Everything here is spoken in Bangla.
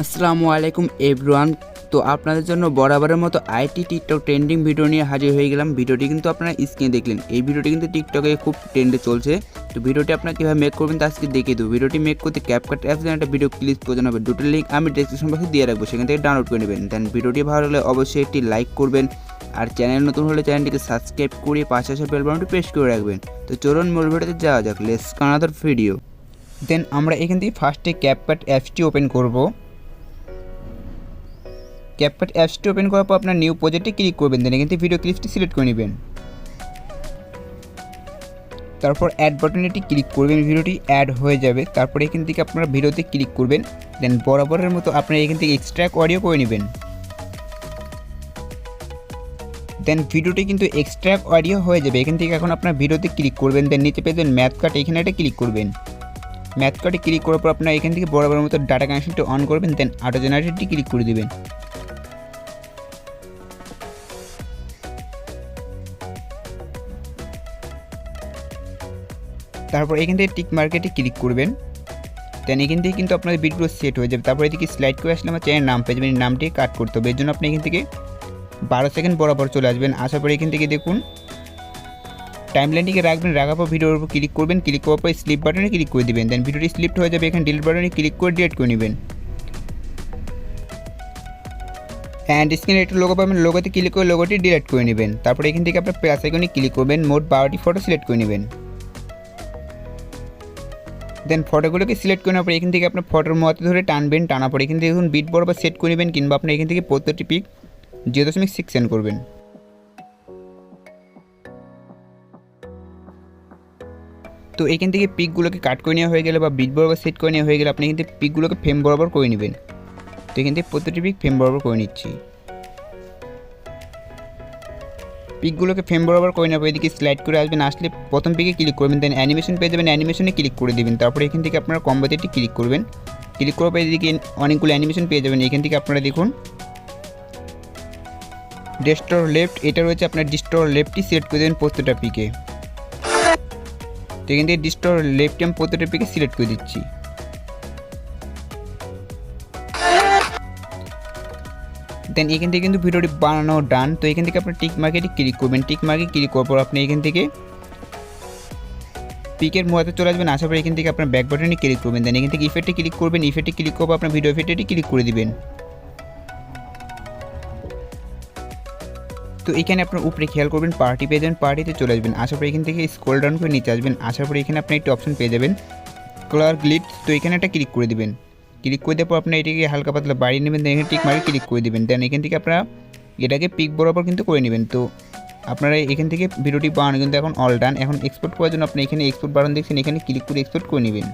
আসসালামু আলাইকুম এভরিওয়ান। তো আপনাদের জন্য বরাবরের মতো আইটি টিকটক ট্রেন্ডিং ভিডিও নিয়ে হাজির হয়ে গেলাম। ভিডিওটি কিন্তু আপনারা স্ক্রিনে দেখলেন, এই ভিডিওটি কিন্তু টিকটকে খুব ট্রেন্ডে চলছে। তো ভিডিওটি আপনারা কীভাবে মেক করবেন তা আজকে দেখিয়ে দেবো। ভিডিওটি মেক করতে CapCut অ্যাপস একটা ভিডিও ক্লিপ প্রয়োজন হবে, দুটোর লিঙ্ক আমি ডেসক্রিপশন বক্সে দিয়ে রাখবো, সেখান থেকে ডাউনলোড করে নেবেন। দেন ভিডিওটি ভালো লাগলে অবশ্যই একটি লাইক করবেন, আর চ্যানেল নতুন হলে চ্যানেলটিকে সাবস্ক্রাইব করে পাশে আসা বেল বাটনটি প্রেস করে রাখবেন। তো চলুন মূল ভিডিওতে যাওয়া যাক, লেটস আনাদার ভিডিও। দেন আমরা এখান থেকে ফার্স্টে CapCut অ্যাপসটি ওপেন করব। CapCut অ্যাপসটি ওপেন করার পর আপনার নিউ প্রজেক্টে ক্লিক করবেন। দেন এখান থেকে ভিডিও ক্লিপটি সিলেক্ট করে নেবেন, তারপর অ্যাড বাটনে ক্লিক করবেন, ভিডিওটি অ্যাড হয়ে যাবে। তারপরে এখান থেকে আপনারা ভিডিওতে ক্লিক করবেন। দেন বরাবরের মতো আপনারা এখান থেকে এক্সট্রাক্ট অডিও করে নেবেন। দেন ভিডিওটি কিন্তু এক্সট্রাক্ট অডিও হয়ে যাবে। এখান থেকে এখন আপনার ভিডিওতে ক্লিক করবেন। দেন নিচে পেয়ে দেন ম্যাথকাট, এখানে একটা ক্লিক করবেন। ম্যাথকাটে ক্লিক করার পর আপনারা এখান থেকে বরাবরের মতো ডাটা কানেকশনটি অন করবেন। দেন অটো জেনারেটরটি ক্লিক করে দেবেন। তারপর এখান থেকে টিক মার্কেটে ক্লিক করবেন। দেন এখান থেকে কিন্তু আপনাদের ভিডিও সেট হয়ে যাবে। তারপর এদিকে স্লাইড করে আসলে আমার চ্যানেলের নাম পেয়ে যাবেন, এই নামটি কাট করতে হবে। এর জন্য আপনি এখান থেকে 12 সেকেন্ড বরাবর চলে আসবেন। আসার পরে এখান থেকে দেখুন টাইমলাইনটিকে রাখবেন, রাখার পর ভিডিওর উপর ক্লিক করবেন। ক্লিক করার পর স্লিপ বাটনে ক্লিক করে দেবেন। দেন ভিডিওটি স্লিপ হয়ে যাবে, এখানে ডিলিট বাটনে ক্লিক করে ডিলিট করে নেবেন। অ্যান্ড স্ক্রিনে একটু লোগো পাবেন, লোগোতে ক্লিক করে লোগোটি ডিলিট করে নেবেন। তারপরে এখান থেকে আপনার প্লাস আইকনে ক্লিক করবেন, মোট 12টি ফটো সিলেক্ট করে নেবেন। দেন ফটোগুলোকে সিলেক্ট করে নেওয়ার পরে এখান থেকে আপনার ফটোর মতো ধরে টানবেন, টানার পরে এখান থেকে দেখুন বিট বরাবর সেট করে নেবেন, কিংবা আপনি এখান থেকে প্রত্যেকটি পিক 0.6 সেন্ড করবেন। তো এখান থেকে পিকগুলোকে কাট করে নেওয়া হয়ে গেলে বা বিট বরাবর সেট করে নেওয়া হয়ে গেলে আপনি কিন্তু পিকগুলোকে ফ্রেম বরাবর করে নেবেন। তো এখান থেকে প্রত্যেকটি পিক ফ্রেম বরাবর করে নিচ্ছি। পিকগুলোকে ফ্রেম বরাবর করে নেওয়ার পর এদিকে স্লাইড করে আসবেন, আসলে প্রথম পিকে ক্লিক করবেন। দেন অ্যানিমেশন পেয়ে যাবেন, অ্যানিমেশনে ক্লিক করে দেবেন। তারপরে এখান থেকে আপনারা কম্বোতে ক্লিক করবেন। ক্লিক করার পর এদিকে অনেকগুলো অ্যানিমেশন পেয়ে যাবেন। এখান থেকে আপনারা দেখুন ডিস্টোর লেফট, এটা রয়েছে, আপনার ডিস্টোর লেফটটি সিলেক্ট করে দেবেন প্রত্যেকটা পিকে। তো এখান থেকে ডিস্টোর লেফটটি আমি প্রত্যেকটা পিকে সিলেক্ট করে দিচ্ছি। দেন এখান থেকে কিন্তু ভিডিওটি বানানো ডান। তো এখান থেকে আপনার টিক মার্কেটে ক্লিক করবেন। টিক মার্কে ক্লিক করার পর আপনি এখান থেকে পিকের মোড়াতে চলে আসবেন। আসার পর এখান থেকে আপনার ব্যাক বাটনে ক্লিক করবেন। দেন এখান থেকে ইফেক্টে ক্লিক করবেন। ইফেক্টে ক্লিক করবো আপনার ভিডিও ইফেক্টে ক্লিক করে দিবেন। তো এখানে আপনার উপরে খেয়াল করবেন পার্টি পেয়ে যাবেন, পার্টিতে চলে আসবেন। আসার পর এখান থেকে স্ক্রল ডাউন করে নিচে আসবেন। আসার পর এখানে আপনি একটা অপশন পেয়ে যাবেন কালার গ্লিটস, তো এখানে একটা ক্লিক করে দিবেন। ক্লিক করে দেওয়ার পর আপনার এটাকে হালকা পাতলা বাড়িয়ে নেবেন। দেন এখানে টিক মার্কে ক্লিক করে দেবেন। দেন এখান থেকে আপনারা এটাকে পিক বরাবর কিন্তু করে নেবেন। তো আপনারা এখান থেকে ভিডিওটি বানানো কিন্তু এখন অল ডান। এখন এক্সপোর্ট করার জন্য আপনি এখানে এক্সপোর্ট বাটন দেখছেন, এখানে ক্লিক করে এক্সপোর্ট করে নেবেন।